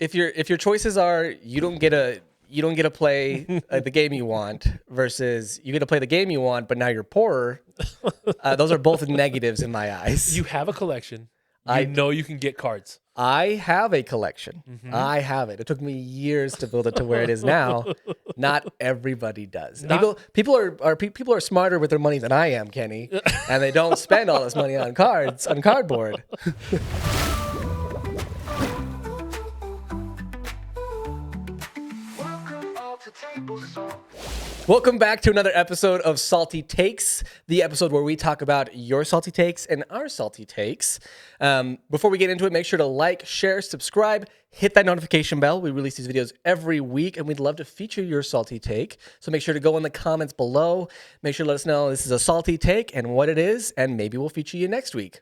if your choices are you don't get to play the game you want versus you get to play the game you want, but now you're poorer. Those are both negatives in my eyes. You have a collection. I know you can get cards. I have a collection. I have it. It took me years to build it to where it is now. Not everybody does. People are smarter with their money than I am, Kenny, and they don't spend all this money on cardboard. Welcome back to another episode of Salty Takes, the episode where we talk about your salty takes and our salty takes. Before we get into it, make sure to like, share, subscribe, hit that notification bell. We release these videos every week, and we'd love to feature your salty take. So make sure to go in the comments below. Make sure to let us know this is a salty take and what it is, and maybe we'll feature you next week.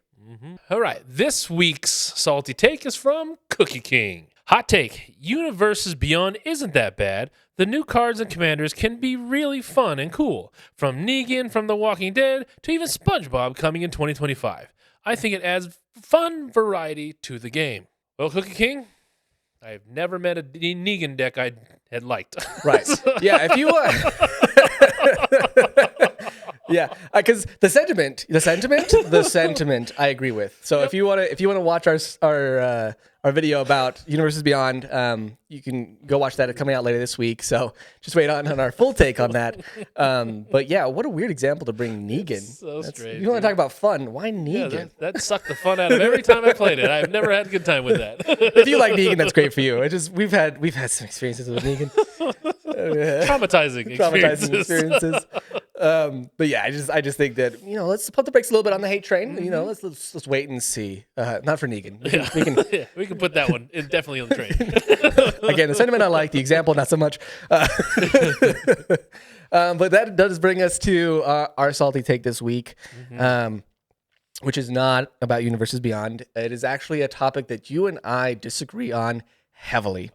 All right, this week's salty take is from Cookie King. Hot take, Universes Beyond isn't that bad. The new cards and commanders can be really fun and cool. From Negan from The Walking Dead to even SpongeBob coming in 2025. I think it adds fun variety to the game. Well, Cookie King, I've never met a Negan deck I had liked. Right. Yeah, if you yeah, because the sentiment, I agree with. So if you want to watch our video about Universes Beyond, you can go watch that. It's coming out later this week. So just wait on our full take on that. But yeah, what a weird example to bring Negan. So strange. You want to talk about fun? Why Negan? Yeah, that sucked the fun out of every time I played it. I've never had a good time with that. If you like Negan, that's great for you. We've had some experiences with Negan. Traumatizing experiences. But yeah, I just think that, let's pump the brakes a little bit on the hate train. Let's wait and see. Not for Negan. We can put that one definitely on the train. Again, the sentiment I like, the example not so much. But that does bring us to our salty take this week, which is not about Universes Beyond. It is actually a topic that you and I disagree on heavily.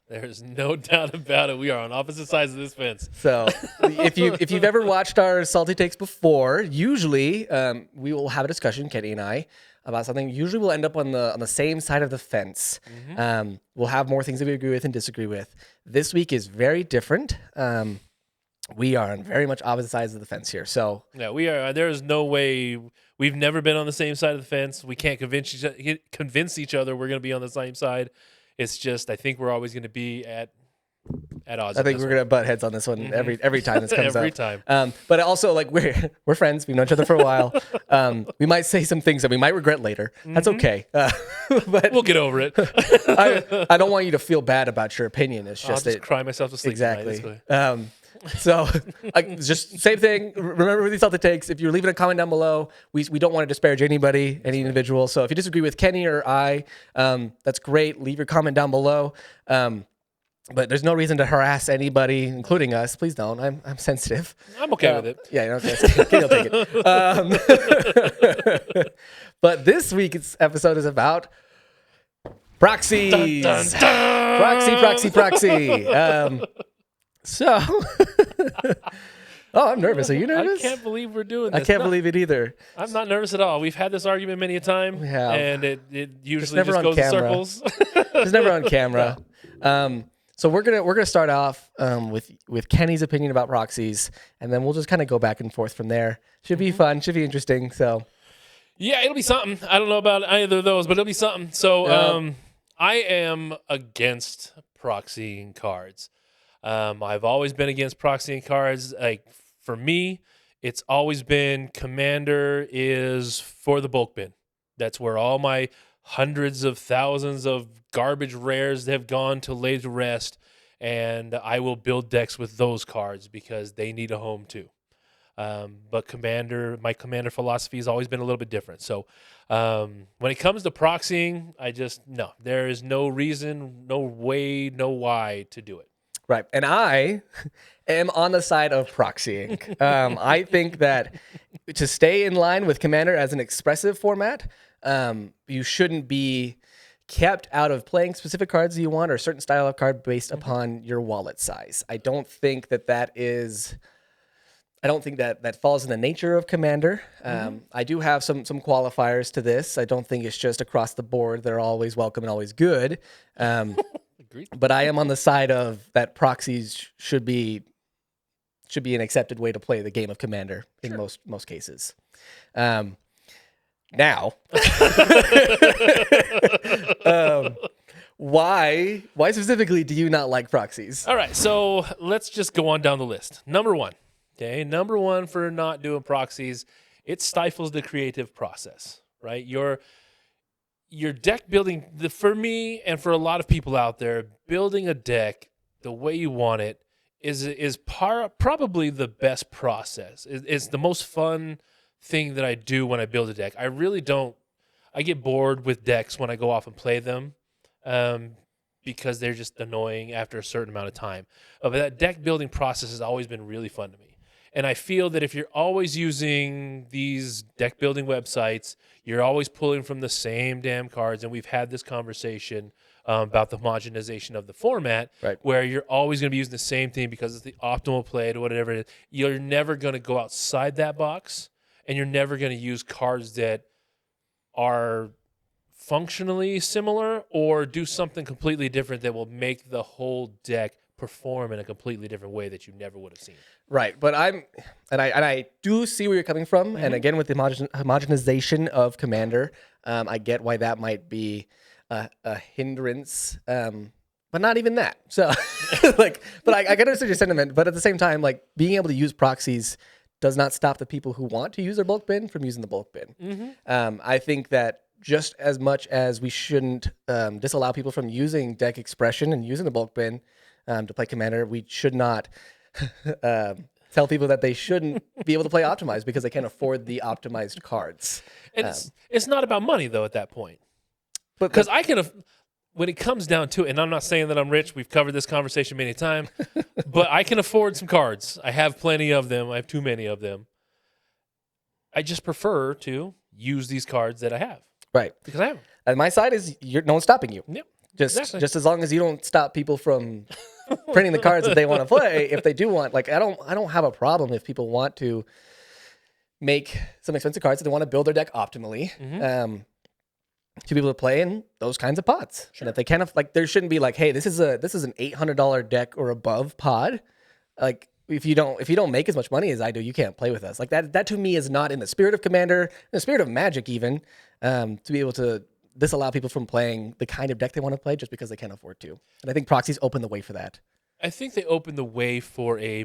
There's no doubt about it. We are on opposite sides of this fence. So if you've ever watched our salty takes before, usually we will have a discussion, Kenny and I, about something. Usually we'll end up on the same side of the fence. We'll have more things that we agree with and disagree with. This week is very different. We are on very much opposite sides of the fence here. So yeah, we are. There is no way. We've never been on the same side of the fence. We can't convince each other we're going to be on the same side. It's just, I think we're always going to be at odds. I think we're going to butt heads on this one every time this comes every up. time. But also, like, we're friends. We've known each other for a while. We might say some things that we might regret later. That's okay. But we'll get over it. I don't want you to feel bad about your opinion. It's just I'll just cry myself to sleep. Exactly. So just same thing. Remember who these salty takes. If you're leaving a comment down below, we don't want to disparage any individual. So if you disagree with Kenny or I, that's great. Leave your comment down below. But there's no reason to harass anybody, including us. Please don't. I'm sensitive. I'm okay with it. Yeah, Kenny will take it. But this week's episode is about proxies. Dun, dun, dun. Proxy. So, I'm nervous. Are you nervous? I can't believe we're doing this. I can't believe it either. I'm not nervous at all. We've had this argument many a time, and it usually just goes in circles. It's never on camera. So we're gonna start off with Kenny's opinion about proxies, and then we'll just kind of go back and forth from there. Should be fun. Should be interesting. So, yeah, it'll be something. I don't know about either of those, but it'll be something. So, I am against proxying cards. I've always been against proxying cards. Like, for me, it's always been Commander is for the bulk bin. That's where all my hundreds of thousands of garbage rares have gone to lay to rest, and I will build decks with those cards because they need a home too. But my Commander philosophy has always been a little bit different. So when it comes to proxying, no, there is no reason, no way, no why to do it. Right. And I am on the side of proxying. I think that to stay in line with Commander as an expressive format, you shouldn't be kept out of playing specific cards you want or a certain style of card based upon your wallet size. I don't think that is I don't think that falls in the nature of Commander. I do have some qualifiers to this. I don't think it's just across the board. They're always welcome and always good. Agreed. But I am on the side of that proxies should be an accepted way to play the game of Commander in most cases. Now, why specifically do you not like proxies? All right, so let's just go on down the list. Number one for not doing proxies, it stifles the creative process, right? Your deck building, for me and for a lot of people out there, building a deck the way you want it is probably the best process. It's the most fun thing that I do when I build a deck. I get bored with decks when I go off and play them because they're just annoying after a certain amount of time. But that deck building process has always been really fun to me. And I feel that if you're always using these deck building websites, you're always pulling from the same damn cards. And we've had this conversation about the homogenization of the format, right, where you're always going to be using the same thing because it's the optimal play to whatever it is. You're never going to go outside that box, and you're never going to use cards that are functionally similar or do something completely different that will make the whole deck perform in a completely different way that you never would have seen. Right, but I do see where you're coming from, and again with the homogenization of Commander, I get why that might be a hindrance, but not even that. So, but I can understand your sentiment. But at the same time, like being able to use proxies does not stop the people who want to use their bulk bin from using the bulk bin. I think that just as much as we shouldn't disallow people from using deck expression and using the bulk bin to play Commander, we should not tell people that they shouldn't be able to play optimized because they can't afford the optimized cards. It's not about money though at that point, because when it comes down to it, and I'm not saying that I'm rich. We've covered this conversation many times, but I can afford some cards. I have plenty of them. I have too many of them. I just prefer to use these cards that I have. Right. Because I have them. And my side is no one's stopping you. Yep. Just as long as you don't stop people from printing the cards that they want to play. If they do want, like, I don't have a problem if people want to make some expensive cards that they want to build their deck optimally. To be able to play in those kinds of pods. Sure. And if they can't, like, there shouldn't be like, hey, this is an $800 deck or above pod. Like, if you don't make as much money as I do, you can't play with us. Like that to me is not in the spirit of Commander, in the spirit of Magic even, to be able to disallow people from playing the kind of deck they want to play just because they can't afford to. And I think proxies open the way for that. I think they open the way for a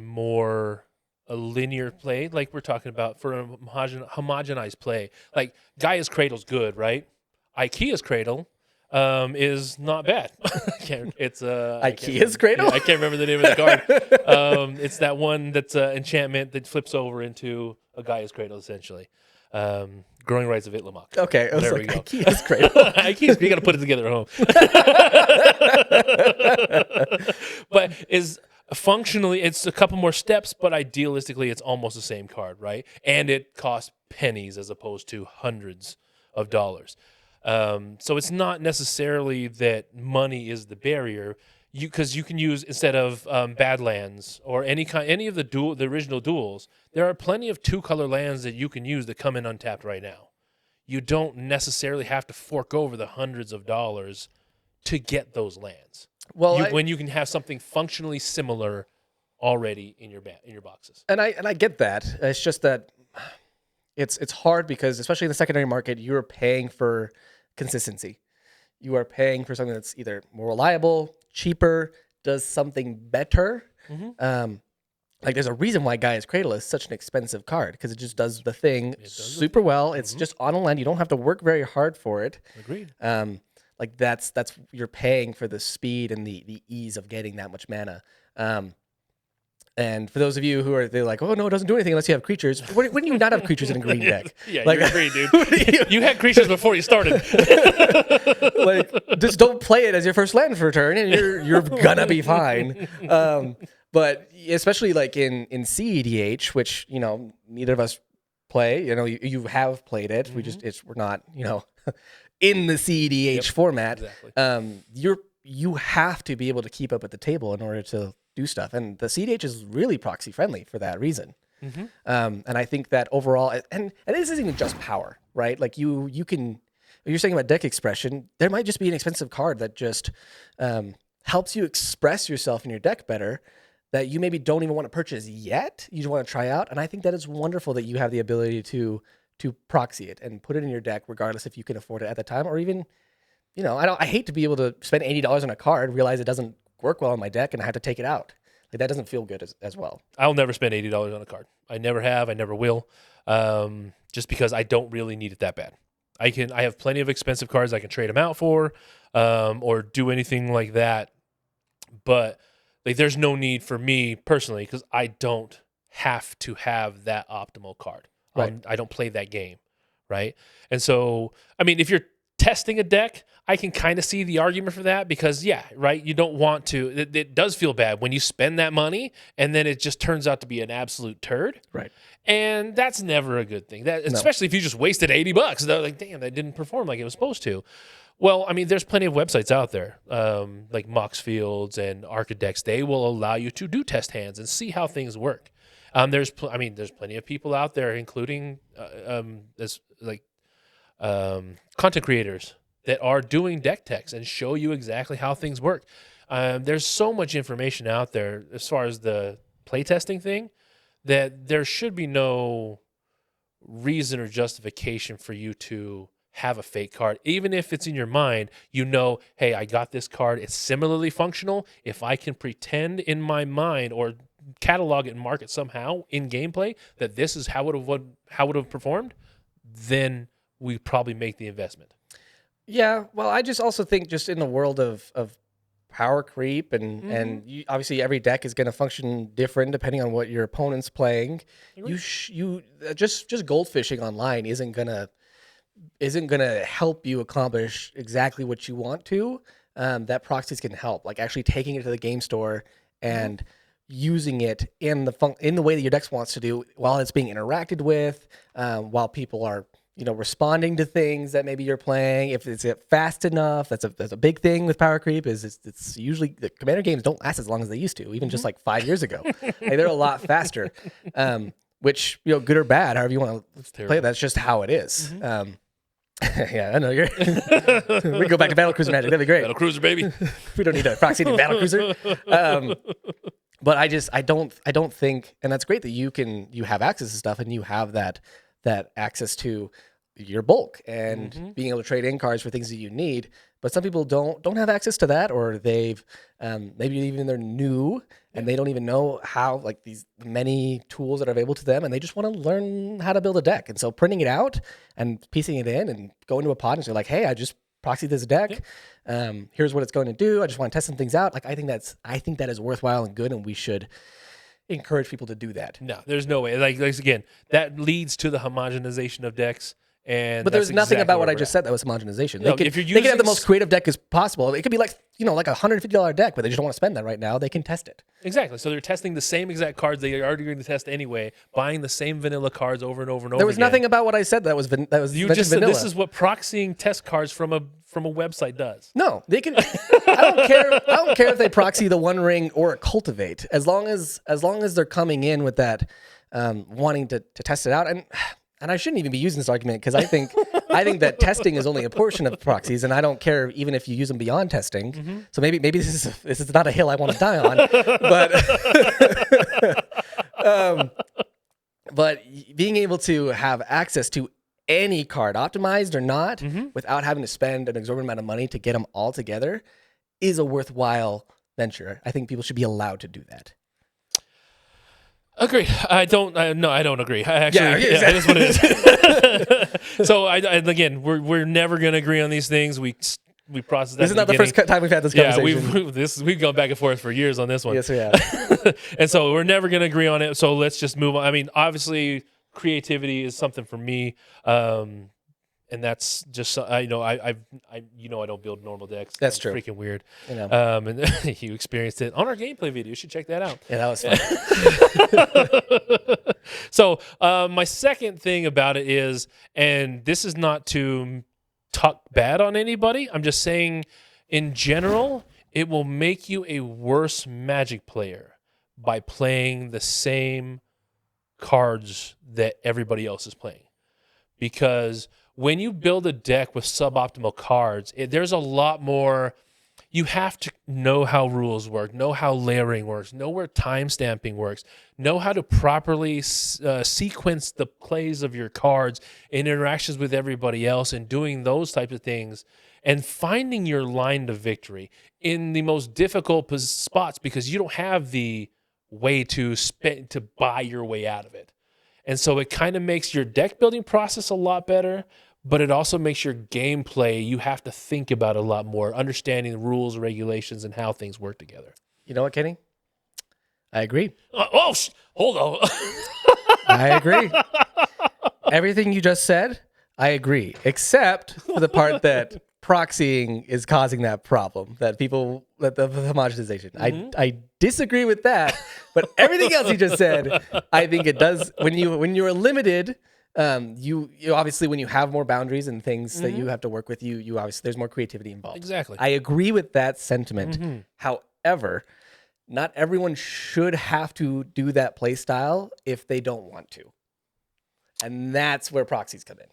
linear play, like we're talking about, for a homogenized play. Like Gaia's Cradle's good, right? IKEA's Cradle is not bad. It's IKEA's Cradle? Yeah, I can't remember the name of the card. It's that one that's enchantment that flips over into a Gaia's Cradle, essentially. Growing Rights of Itlamok. Okay, there we go. IKEA's Cradle. IKEA's, you got to put it together at home. But is functionally, it's a couple more steps, but idealistically, it's almost the same card, right? And it costs pennies as opposed to hundreds of dollars. So it's not necessarily that money is the barrier, because you can use, instead of Badlands or any of the original duels, there are plenty of 2-color lands that you can use that come in untapped right now. You don't necessarily have to fork over the hundreds of dollars to get those lands. Well, when you can have something functionally similar already in your boxes. And I get that. It's just that it's hard because, especially in the secondary market, you're paying for consistency. You are paying for something that's either more reliable, cheaper, does something better. Like there's a reason why Gaia's Cradle is such an expensive card, because it just does the thing super well. It's just on a land. You don't have to work very hard for it. Agreed. Like that's you're paying for the speed and the ease of getting that much mana. And for those of you who are, they're like, oh no, it doesn't do anything unless you have creatures. Wouldn't you not have creatures in a green deck? Yeah, like, you agree, dude. You had creatures before you started. Like, just don't play it as your first land for a turn, and you're gonna be fine. But especially like in CEDH, which neither of us play. You have played it. We're not in the CEDH format. Exactly. You have to be able to keep up at the table in order to do stuff, and the CDH is really proxy friendly for that reason. And I think that overall, and this isn't even just power, right? Like you can, you're saying about deck expression, there might just be an expensive card that just helps you express yourself in your deck better that you maybe don't even want to purchase yet. You just want to try out. And I think that it's wonderful that you have the ability to proxy it and put it in your deck, regardless if you can afford it at the time, or even, I hate to be able to spend $80 on a card, realize it doesn't work well on my deck, and I have to take it out. Like, that doesn't feel good as well. I'll never spend $80 on a card. I never have. I never will. Just because I don't really need it that bad. I have plenty of expensive cards I can trade them out for, or do anything like that. But like, there's no need for me personally, because I don't have to have that optimal card. Right. I don't play that game, right? And so, I mean, if you're testing a deck, I can kind of see the argument for that, because, yeah, right, you don't want to. It does feel bad when you spend that money and then it just turns out to be an absolute turd. Right. And that's never a good thing. Especially if you just wasted $80. They're like, damn, that didn't perform like it was supposed to. Well, I mean, there's plenty of websites out there, like Moxfields and Archidex. They will allow you to do test hands and see how things work. There's plenty of people out there, including content creators that are doing deck techs and show you exactly how things work. There's so much information out there as far as the playtesting thing that there should be no reason or justification for you to have a fake card. Even if it's in your mind, hey, I got this card. It's similarly functional. If I can pretend in my mind or catalog it and mark it somehow in gameplay that this is how it would have performed, then we probably make the investment. Yeah, well, I just also think just in the world of power creep and obviously every deck is going to function different depending on what your opponent's playing. You just goldfishing online isn't gonna help you accomplish exactly what you want to. That proxies can help, like actually taking it to the game store and using it in the way that your deck wants to do while it's being interacted with, while people are responding to things that maybe you're playing. If it's fast enough, that's a big thing with power creep. It's usually the Commander games don't last as long as they used to, even just like 5 years ago. Like, they're a lot faster, which good or bad, however you want to play it. That's just how it is. Yeah, I know you're. We can go back to Battlecruiser Magic. That'd be great. Battlecruiser, baby. We don't need a proxy to Battlecruiser. But I don't think, and that's great that you have access to stuff and you have that access to your bulk and being able to trade in cards for things that you need. But some people don't have access to that, or they've maybe even they're new and they don't even know how, like, these many tools that are available to them, and they just want to learn how to build a deck. And so printing it out and piecing it in and going to a pod and say like, hey, I just proxied this deck. Here's what it's going to do. I just want to test some things out. Like, I think that is worthwhile and good, and we should encourage people to do that. No, there's no way. Like again, that leads to the homogenization of decks. But there's nothing about what I just said that was homogenization. They can have the most creative deck as possible. It could be like like $150 deck, but they just don't want to spend that right now. They can test it. Exactly. So they're testing the same exact cards they are already going to test anyway, buying the same vanilla cards over and over and over. There was nothing about what I said that was you just said vanilla. This is what proxying test cards from a website does. No, they can. I don't care if they proxy the One Ring or a Cultivate, as long as they're coming in with that wanting to test it out. And I shouldn't even be using this argument, because I think that testing is only a portion of proxies, and I don't care even if you use them beyond testing. So maybe this is not a hill I want to die on, but being able to have access to any card, optimized or not, without having to spend an exorbitant amount of money to get them all together, is a worthwhile venture. I think people should be allowed to do that. Agreed. I don't agree. Actually, exactly. That's what it is. So again, we're never going to agree on these things. We process that. This is not the first time we've had this conversation. We've gone back and forth for years on this one. Yes, we have. And so we're never going to agree on it. So let's just move on. I mean, obviously, creativity is something for me. And that's just I don't build normal decks. That's true. Freaking weird. And you experienced it on our gameplay video. You should check that out. Yeah, that was fun. So my second thing about it is, and this is not to talk bad on anybody, I'm just saying in general, it will make you a worse Magic player by playing the same cards that everybody else is playing. Because when you build a deck with suboptimal cards, there's a lot more. You have to know how rules work, know how layering works, know where time stamping works, know how to properly sequence the plays of your cards and interactions with everybody else, and doing those types of things and finding your line to victory in the most difficult spots, because you don't have the way to buy your way out of it. And so it kind of makes your deck building process a lot better, but it also makes your gameplay, you have to think about a lot more, understanding the rules, regulations, and how things work together. You know what, Kenny? I agree. Hold on. I agree. Everything you just said, I agree, except for the part that proxying is causing that problem, that the homogenization. I disagree with that, but everything else you just said, I think it does. When you are limited, you obviously, when you have more boundaries and things that you have to work with, you obviously, there's more creativity involved. Exactly. I agree with that sentiment. However, not everyone should have to do that play style if they don't want to. And that's where proxies come in.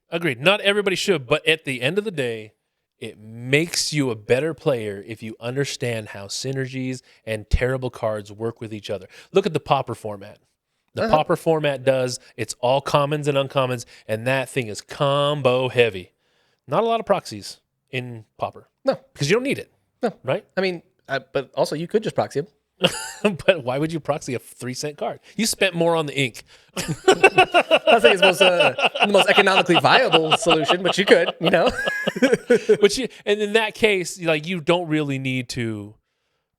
Agreed. Not everybody should, but at the end of the day, it makes you a better player if you understand how synergies and terrible cards work with each other. Look at the Pauper format. The Pauper format it's all commons and uncommons, and that thing is combo heavy. Not a lot of proxies in Pauper. No. Because you don't need it. No. Right? I mean, but also you could just proxy them. But why would you proxy a 3-cent card? You spent more on the ink. I think it's the most economically viable solution, but you could, And in that case, like, you don't really need to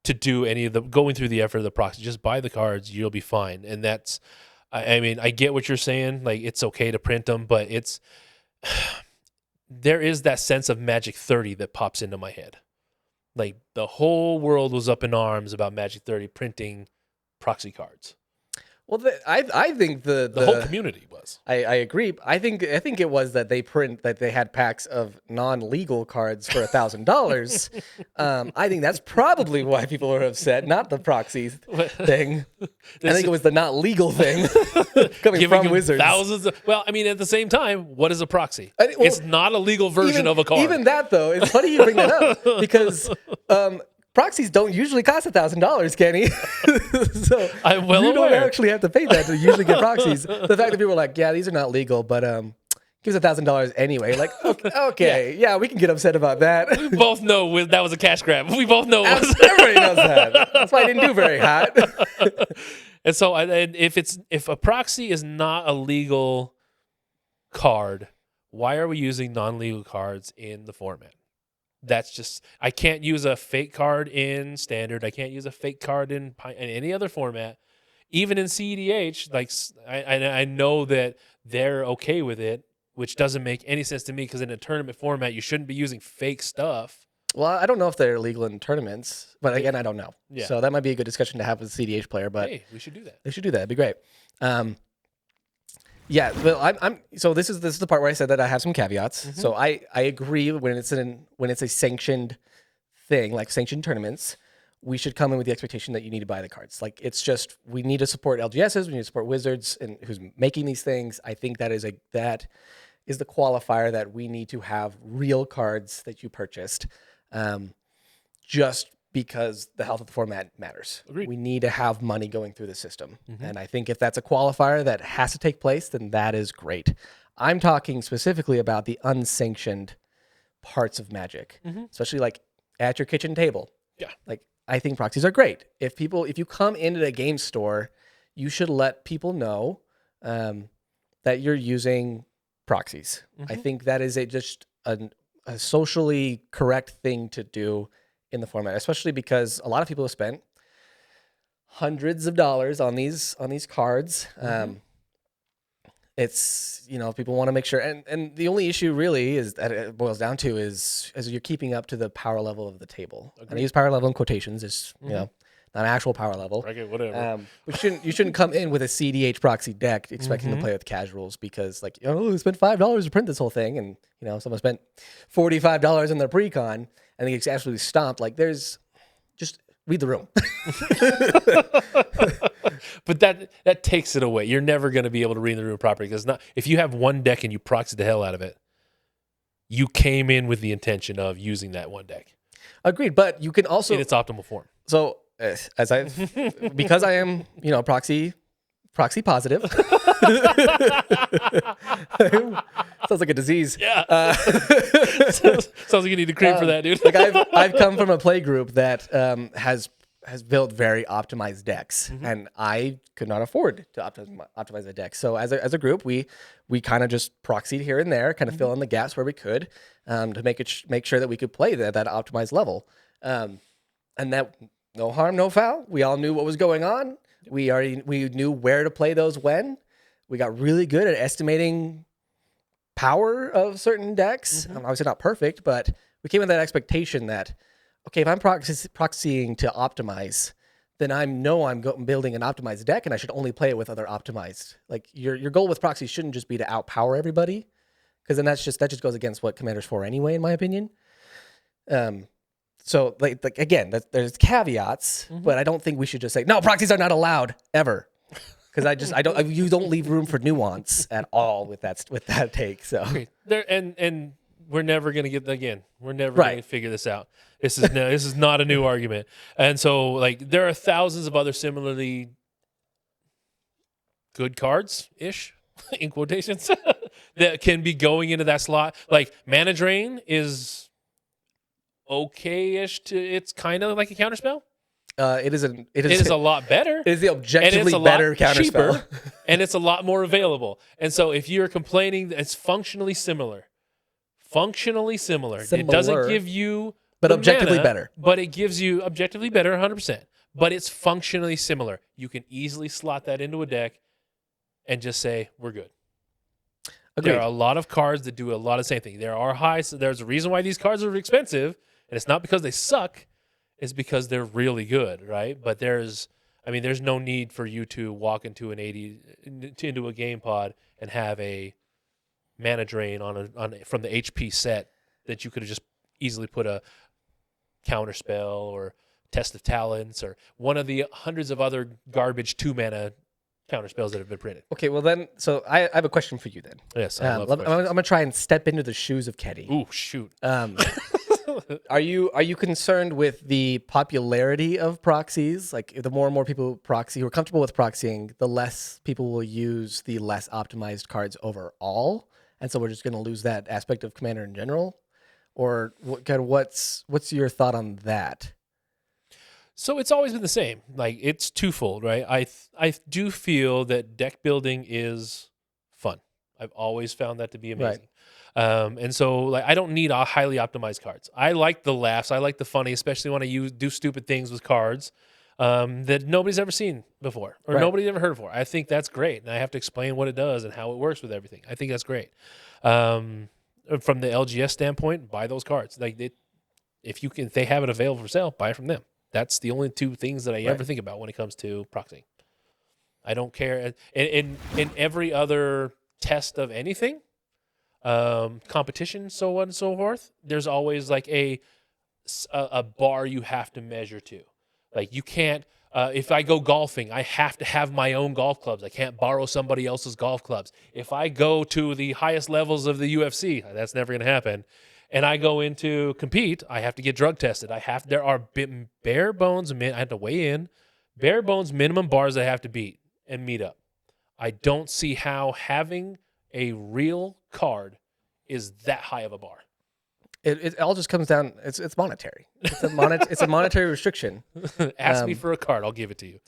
do any of the going through the effort of the proxy. Just buy the cards, you'll be fine. And that's, I mean, I get what you're saying. Like, it's okay to print them, but there is that sense of Magic 30 that pops into my head. Like, the whole world was up in arms about Magic 30 printing proxy cards. Well, I think the whole community was. I agree. I think it was that they had packs of non-legal cards for $1,000. I think that's probably why people were upset, not the proxy thing. I think it was the not legal thing coming from Wizards. Well, I mean, at the same time, what is a proxy? It's not a legal version of a card. Even that, though, it's funny you bring that up because proxies don't usually cost $1,000, Kenny. So I'm well you aware. don't actually have to pay that to usually get proxies. The fact that people are like, yeah, these are not legal, but gives $1,000 anyway. Like, okay, yeah, we can get upset about that. We both know that was a cash grab. We both know it was. Everybody knows that. That's why I didn't do very hot. And so, if a proxy is not a legal card, why are we using non-legal cards in the format? That's just, I can't use a fake card in Standard. I can't use a fake card in any other format. Even in CEDH, like, I know that they're okay with it, which doesn't make any sense to me, because in a tournament format, you shouldn't be using fake stuff. Well, I don't know if they're legal in tournaments, but again, I don't know. Yeah. So that might be a good discussion to have with a CDH player. But hey, we should do that. They should do that. It'd be great. Yeah, well, so this is the part where I said that I have some caveats. So I agree when it's a sanctioned thing, like sanctioned tournaments, we should come in with the expectation that you need to buy the cards. Like, it's just, we need to support LGSs, we need to support Wizards and who's making these things. I think that is the qualifier, that we need to have real cards that you purchased, just because the health of the format matters. Agreed. We need to have money going through the system. And I think if that's a qualifier that has to take place, then that is great. I'm talking specifically about the unsanctioned parts of Magic, especially like at your kitchen table. Yeah. Like, I think proxies are great. If you come into a game store, you should let people know that you're using proxies. I think that is just a socially correct thing to do in the format, especially because a lot of people have spent hundreds of dollars on these cards. It's, people want to make sure, and the only issue really is that it boils down to is you're keeping up to the power level of the table. And I use power level in quotations. It's not an actual power level. Okay, whatever. But you shouldn't come in with a CDH proxy deck expecting to play with casuals, because we spent $5 to print this whole thing, and someone spent $45 in their pre-con and they get absolutely stomped. Like, just read the room. But that takes it away. You're never going to be able to read the room properly because if you have one deck and you proxy the hell out of it, you came in with the intention of using that one deck. Agreed, but you can also in its optimal form. So because I am proxy positive. Sounds like a disease. Yeah. Sounds like you need a cream for that, dude. Like I've come from a play group that has built very optimized decks, and I could not afford to optimize a deck. So as a group, we kind of just proxied here and there, kind of fill in the gaps where we could, to make sure that we could play that optimized level, and that no harm, no foul. We all knew what was going on. We knew where to play those when. We got really good at estimating power of certain decks. Obviously not perfect, but we came with that expectation that, okay, if I'm proxying to optimize, then I'm building an optimized deck, and I should only play it with other optimized. Like your goal with proxy shouldn't just be to outpower everybody, because then that just goes against what Commander's for anyway, in my opinion. So like again, there's caveats, but I don't think we should just say no, proxies are not allowed ever. Because you don't leave room for nuance at all with that take. So and we're never gonna we're never gonna figure this out. This is not a new argument. And so like there are thousands of other similarly good cards ish in quotations that can be going into that slot. Like Mana Drain is okay-ish it's kind of like a counterspell. It is a lot better. It is the objectively better counterspell. And it's a lot more available. And so if you're complaining that it's functionally similar. It doesn't give you but objectively better. But it gives you objectively better 100%. But it's functionally similar. You can easily slot that into a deck and just say, we're good. Agreed. There are a lot of cards that do a lot of the same thing. There's a reason why these cards are expensive, and it's not because they suck. Is because they're really good, right? But there's no need for you to walk into a game pod and have a Mana Drain from the HP set that you could have just easily put a Counterspell or Test of Talents or one of the hundreds of other garbage 2-mana counterspells that have been printed. Okay, well then, so I have a question for you then. Yes, I'm gonna try and step into the shoes of Keddy. Ooh, shoot. Are you concerned with the popularity of proxies? Like, if the more and more people proxy who are comfortable with proxying, the less people will use the less optimized cards overall, and so we're just going to lose that aspect of Commander in general? Or what's your thought on that? So it's always been the same. Like, it's twofold, right? I do feel that deck building is fun. I've always found that to be amazing. Right. And so like I don't need highly optimized cards. I like the laughs. I like the funny, especially when I do stupid things with cards that nobody's ever seen before or nobody's ever heard before. I think that's great. And I have to explain what it does and how it works with everything. I think that's great. From the LGS standpoint, buy those cards. Like if they have it available for sale, buy it from them. That's the only two things that I ever think about when it comes to proxying. I don't care. In every other test of anything, competition, so on and so forth, there's always like a bar you have to measure to. Like you can't, if I go golfing, I have to have my own golf clubs. I can't borrow somebody else's golf clubs. If I go to the highest levels of the UFC, that's never going to happen. And I go in to compete, I have to get drug tested. There are bare bones, I have to weigh in, bare bones minimum bars I have to beat and meet up. I don't see how having a real card is that high of a bar. It all just comes down. It's monetary. It's a monetary restriction. Ask me for a card, I'll give it to you.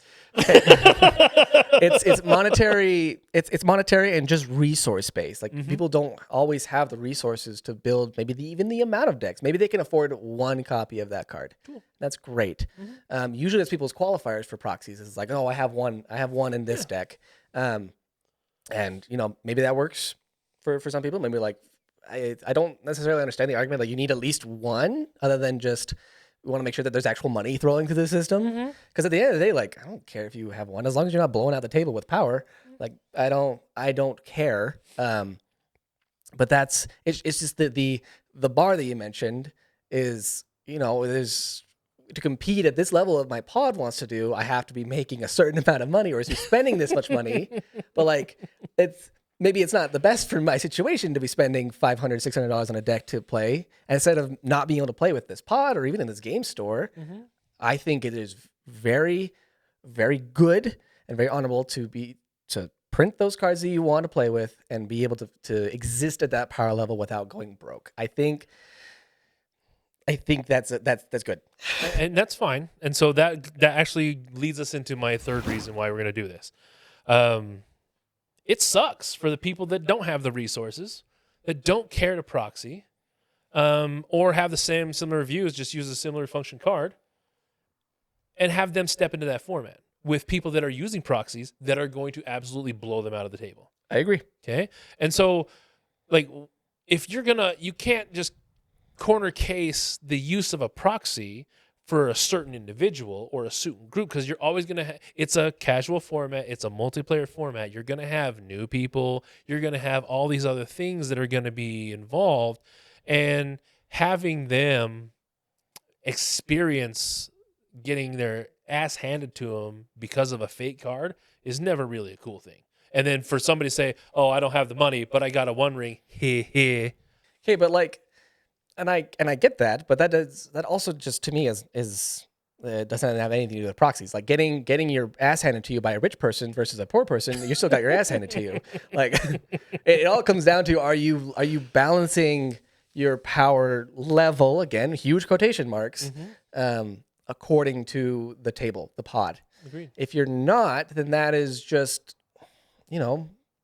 It's monetary. It's monetary and just resource based. Like people don't always have the resources to build maybe even the amount of decks. Maybe they can afford one copy of that card. Cool. That's great. Usually, that's people's qualifiers for proxies. It's like, oh, I have one in this deck, and maybe that works for some people. Maybe like. I don't necessarily understand the argument that you need at least one, other than just we want to make sure that there's actual money flowing through the system. Because at the end of the day, like I don't care if you have one, as long as you're not blowing out the table with power. Like I don't care. But it's just the bar that you mentioned is there's to compete at this level of my pod wants to do, I have to be making a certain amount of money, or is he spending this much money? But like, maybe it's not the best for my situation to be spending $500, $600 on a deck to play. And instead of not being able to play with this pod or even in this game store, I think it is very, very good and very honorable to print those cards that you want to play with and be able to exist at that power level without going broke. I think that's good. And that's fine. And so that actually leads us into my third reason why we're going to do this. It sucks for the people that don't have the resources, that don't care to proxy, or have the similar views, just use a similar function card, and have them step into that format with people that are using proxies that are going to absolutely blow them out of the table. I agree. Okay. And so, like, if you can't just corner case the use of a proxy for a certain individual or a certain group, because you're always going to it's a casual format, it's a multiplayer format. You're going to have new people, you're going to have all these other things that are going to be involved, and having them experience getting their ass handed to them because of a fake card is never really a cool thing. And then for somebody to say, "Oh, I don't have the money, but I got a one ring." Okay, but like, and I get that, but that also just to me is doesn't have anything to do with proxies. Like getting your ass handed to you by a rich person versus a poor person, you still got your ass handed to you. Like it all comes down to are you balancing your power level, again, huge quotation marks, according to the table, the pod. Agreed. If you're not, then that is just,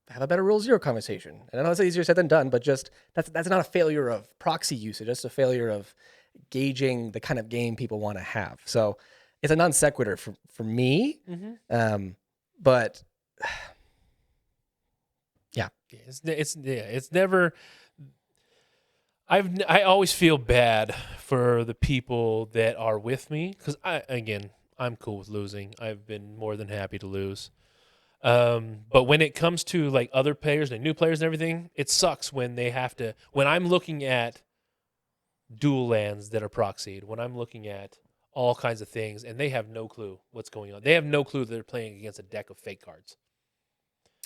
have a better rule zero conversation. And I know it's easier said than done, but just that's not a failure of proxy usage. It's a failure of gauging the kind of game people want to have. So it's a non sequitur for me. But yeah, it's never. I always feel bad for the people that are with me because I'm cool with losing. I've been more than happy to lose. But when it comes to like other players and new players and everything, it sucks when when I'm looking at dual lands that are proxied, when I'm looking at all kinds of things and they have no clue what's going on. They have no clue that they're playing against a deck of fake cards.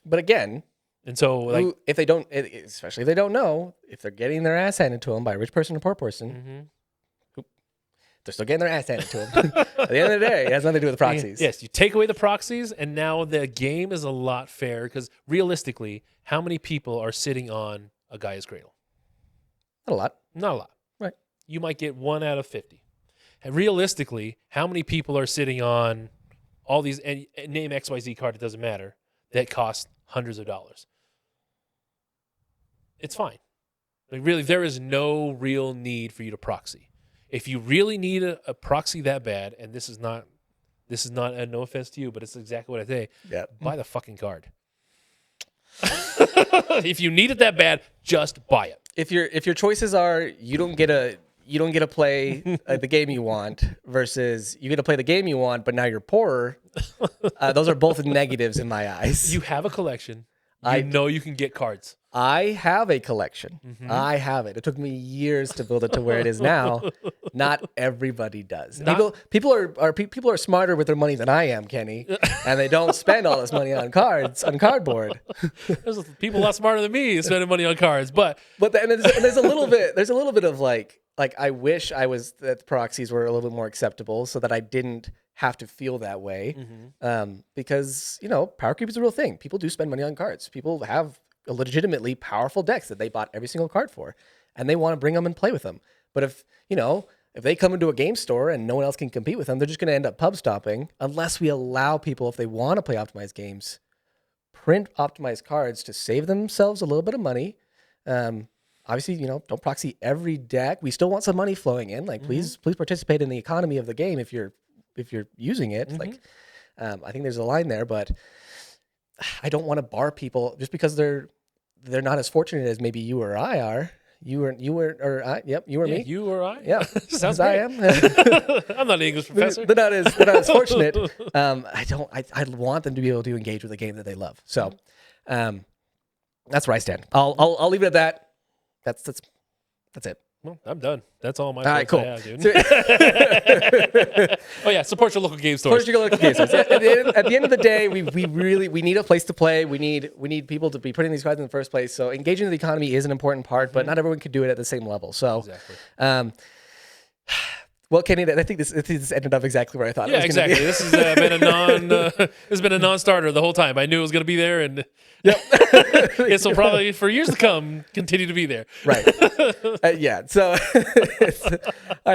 But again, and so like if they don't, especially if they don't know, if they're getting their ass handed to them by a rich person or poor person, they're still getting their ass handed to them. At the end of the day, it has nothing to do with the proxies. Yes, you take away the proxies, and now the game is a lot fairer because realistically, how many people are sitting on a Gaia's Cradle? Not a lot. Not a lot. Right. You might get 1 out of 50. And realistically, how many people are sitting on all these, and name XYZ card, it doesn't matter, that cost hundreds of dollars? It's fine. Like really, there is no real need for you to proxy. If you really need a proxy that bad, and this is not no offense to you, but it's exactly what I say. Yeah. Buy the fucking card. If you need it that bad, just buy it. If your choices are you don't get to play the game you want versus you get to play the game you want, but now you're poorer, those are both negatives in my eyes. You have a collection. You know you can get cards. I have a collection. I have it. It took me years to build it to where it is now. Not everybody does. People are smarter with their money than I am, Kenny, and they don't spend all this money on cardboard. There's people a lot smarter than me spending money on cards, but there's a little bit of like I wish that the proxies were a little bit more acceptable so that I didn't have to feel that way, because power creep is a real thing. People do spend money on cards. People have legitimately powerful decks that they bought every single card for, and they want to bring them and play with them. But if they come into a game store and no one else can compete with them, they're just going to end up pub stopping unless we allow people, if they want to play optimized games, print optimized cards to save themselves a little bit of money. Obviously, don't proxy every deck. We still want some money flowing in. Like, please participate in the economy of the game if you're using it. Like, I think there's a line there, but I don't want to bar people just because they're not as fortunate as maybe you or I are. You or me. You or I. Yeah, sounds I great. am. I'm not an English professor. They're not as fortunate. I want them to be able to engage with a game that they love. So, that's where I stand. I'll leave it at that. That's it. Well, I'm done. That's all my. All right, cool. I have, dude. Oh yeah, support your local game stores. Support your local game stores. At the end of the day, we need a place to play. We need people to be putting these cards in the first place. So engaging the economy is an important part, but not everyone could do it at the same level. So, Exactly. Well, Kenny, I think this ended up exactly where I thought. Yeah, it was gonna exactly. be. This has been a this has been a non-starter the whole time. I knew it was going to be there, and this will probably for years to come continue to be there. Right. Yeah. So I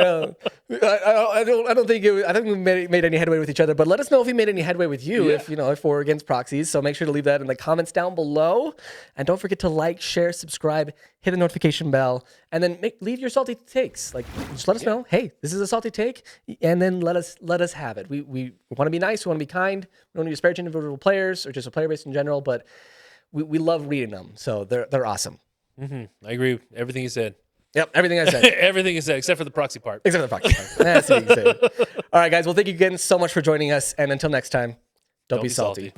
don't think we made any headway with each other. But let us know if we made any headway with you. Yeah. If we're against proxies. So make sure to leave that in the comments down below, and don't forget to like, share, subscribe, hit the notification bell, and then leave your salty takes. Like, just let us know. Hey, this is a salty take, and then let us have it. We want to be nice. We want to be kind. We don't want to disparage individual players or just a player base in general, but we love reading them. So they're awesome. I agree with everything you said. Yep, everything I said. Everything you said, except for the proxy part. Except for the proxy part. That's what you can say. All right, guys. Well, thank you again so much for joining us, and until next time, don't be salty.